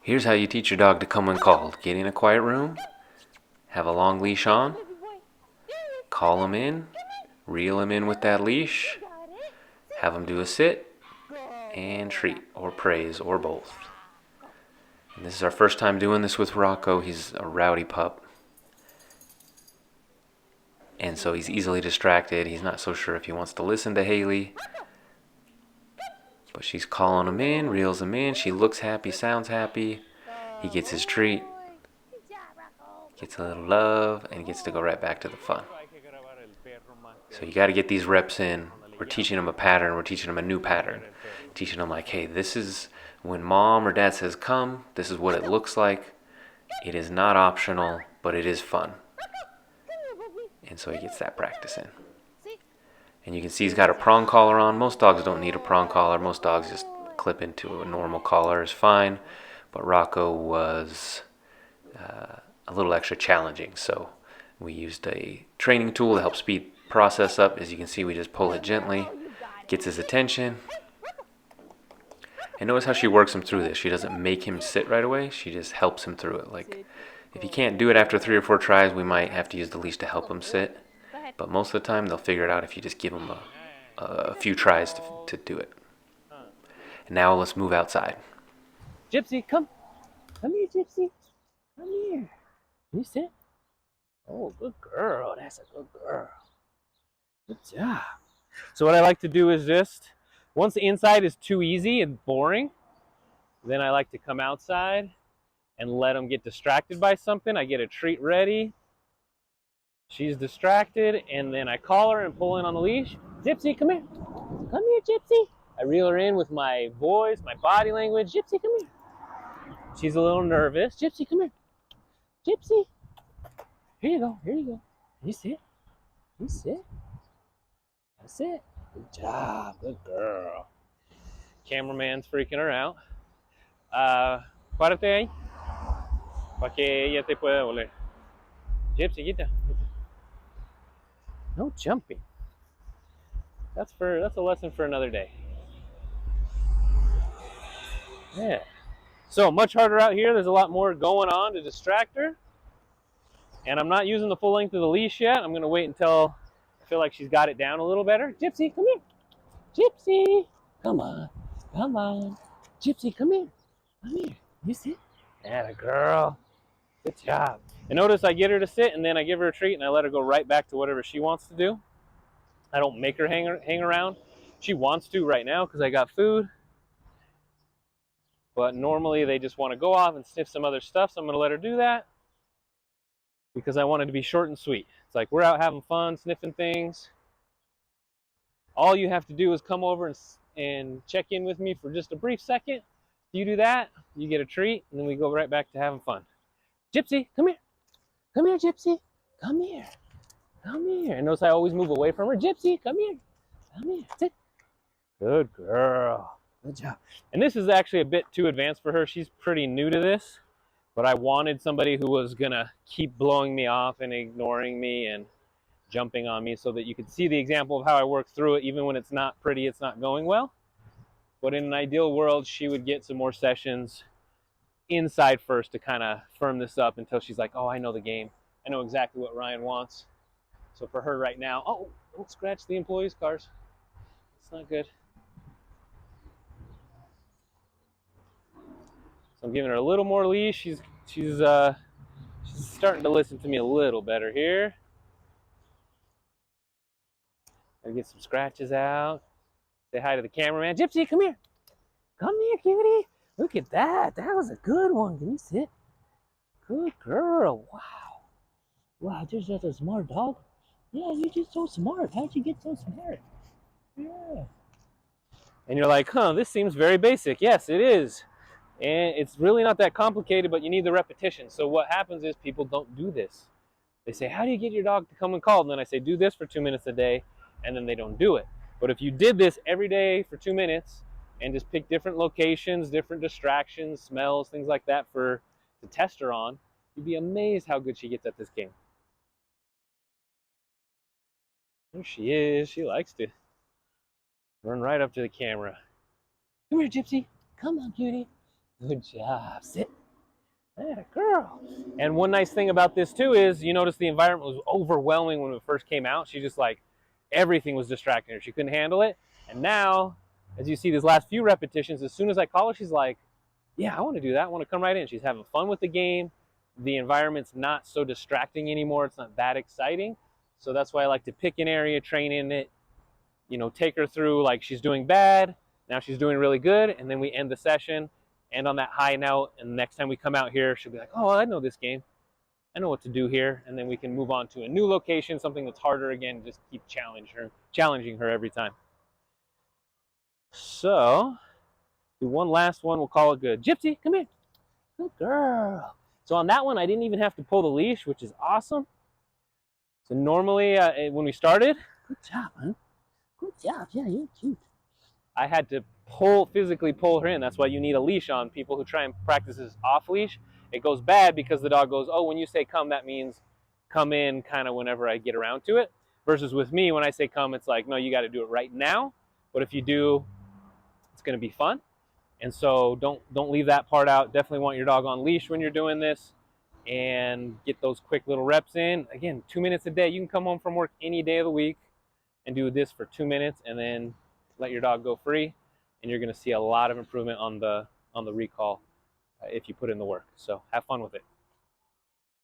Here's how you teach your dog to come when called. Get in a quiet room, have a long leash on, call him in, reel him in with that leash, have him do a sit, and treat, or praise, or both. And this is our first time doing this with Rocco. He's a rowdy pup. And so he's easily distracted. He's not so sure if he wants to listen to Haley. But she's calling him in, reels him in. She looks happy, sounds happy. He gets his treat, gets a little love, and gets to go right back to the fun. So you got to get these reps in. We're teaching him a pattern. We're teaching him a new pattern. Teaching him like, hey, this is when mom or dad says come, this is what it looks like. It is not optional, but it is fun. And so he gets that practice in. And you can see he's got a prong collar on. Most dogs don't need a prong collar. Most dogs just clip into a normal collar is fine. But Rocco was a little extra challenging. So we used a training tool to help speed process up. As you can see, we just pull it gently. Gets his attention. And notice how she works him through this. She doesn't make him sit right away. She just helps him through it. Like, if he can't do it after 3 or 4 tries, we might have to use the leash to help him sit. But most of the time, they'll figure it out if you just give them a few tries to do it. And now let's move outside. Gypsy, come. Come here, Gypsy. Come here. You sit. Oh, good girl. That's a good girl. Good job. So what I like to do is just, once the inside is too easy and boring, then I like to come outside and let them get distracted by something. I get a treat ready. She's distracted, and then I call her and pull in on the leash. Gypsy, come here. Come here, Gypsy. I reel her in with my voice, my body language. Gypsy, come here. She's a little nervous. Gypsy, come here. Gypsy. Here you go. Here you go. You sit. You sit. That's it. Good job. Good girl. Cameraman's freaking her out. Párate ahí para que ella te pueda oler. Gypsy, get down. No jumping. That's a lesson for another day. Yeah. So much harder out here. There's a lot more going on to distract her. And I'm not using the full length of the leash yet. I'm going to wait until I feel like she's got it down a little better. Gypsy, come here. Gypsy, come on. Come on. Gypsy, come here. Come here. You sit. Atta girl. Good job. And notice I get her to sit, and then I give her a treat, and I let her go right back to whatever she wants to do. I don't make her hang around. She wants to right now because I got food. But normally they just want to go off and sniff some other stuff, so I'm going to let her do that because I want it to be short and sweet. It's like we're out having fun, sniffing things. All you have to do is come over and check in with me for just a brief second. If you do that, you get a treat, and then we go right back to having fun. Gypsy, come here. Come here, Gypsy. Come here. Come here. And notice I always move away from her. Gypsy, come here. Come here. Sit. Good girl. Good job. And this is actually a bit too advanced for her. She's pretty new to this. But I wanted somebody who was going to keep blowing me off and ignoring me and jumping on me so that you could see the example of how I work through it. Even when it's not pretty, it's not going well. But in an ideal world, she would get some more sessions inside first to kind of firm this up until she's like, oh, I know the game. I know exactly what Ryan wants. So for her right now, oh, don't scratch the employees' cars. It's not good. So I'm giving her a little more leash. She's starting to listen to me a little better here. Gotta get some scratches out. Say hi to the cameraman. Gypsy, come here. Come here, cutie. Look at that. That was a good one. Can you sit? Good girl. Wow. Wow, you're just a smart dog. Yeah, you're just so smart. How'd you get so smart? Yeah. And you're like, this seems very basic. Yes, it is. And it's really not that complicated, but you need the repetition. So what happens is people don't do this. They say, how do you get your dog to come and call? And then I say, do this for 2 minutes a day, and then they don't do it. But if you did this every day for 2 minutes and just pick different locations, different distractions, smells, things like that to test her on, you'd be amazed how good she gets at this game. There she is. She likes to run right up to the camera. Come here, Gypsy. Come on, cutie. Good job. Sit. Yeah, girl. And one nice thing about this too is you notice the environment was overwhelming when it first came out. She just like, everything was distracting her. She couldn't handle it. And now, as you see these last few repetitions, as soon as I call her, she's like, yeah, I want to do that. I want to come right in. She's having fun with the game. The environment's not so distracting anymore. It's not that exciting. So that's why I like to pick an area, train in it, you know, take her through like she's doing bad. Now she's doing really good. And then we end the session. And on that high note, and the next time we come out here, she'll be like, oh, I know this game. I know what to do here. And then we can move on to a new location, something that's harder again, just keep challenging her every time. So, do one last one, we'll call it good. Gypsy, come here. Good girl. So on that one, I didn't even have to pull the leash, which is awesome. So normally, when we started, good job, huh? Good job, yeah, you're cute. I had to physically pull her in. That's why you need a leash on. People who try and practice this off leash, it goes bad because the dog goes, oh, when you say come, that means come in kind of whenever I get around to it. Versus with me, when I say come, it's like, no, you got to do it right now. But if you do, it's going to be fun. And so don't leave that part out. Definitely want your dog on leash when you're doing this and get those quick little reps in. Again, 2 minutes a day. You can come home from work any day of the week and do this for 2 minutes and then let your dog go free, and you're going to see a lot of improvement on the recall if you put in the work. So have fun with it.